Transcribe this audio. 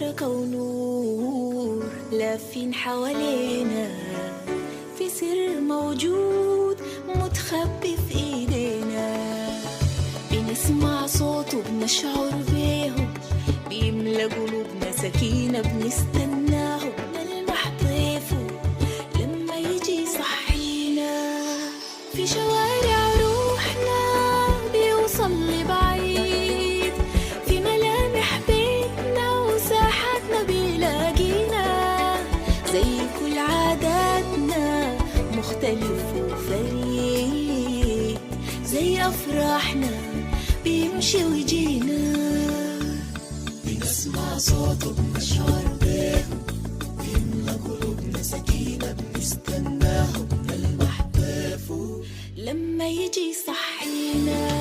بركة ونور لافين حوالينا، في سر موجود متخبي في ايدينا، بنسمع صوته بنشعر بيه، بيملى قلوبنا سكينة بنستناه، بنلمح طيفه لما يجي يصحينا. في شوارع روحنا بيوصل لبعيد، في ملامح بيتنا وساحاتنا بيلاقينا، زي كل عاداتنا مختلف وفريد، زي أفراحنا بيمشي ويجينا، بنسمع صوته بنشعر بيه، بيملى قلوبنا سكينة بنستناه، بنلمح طيفه لما يجي يصحينا.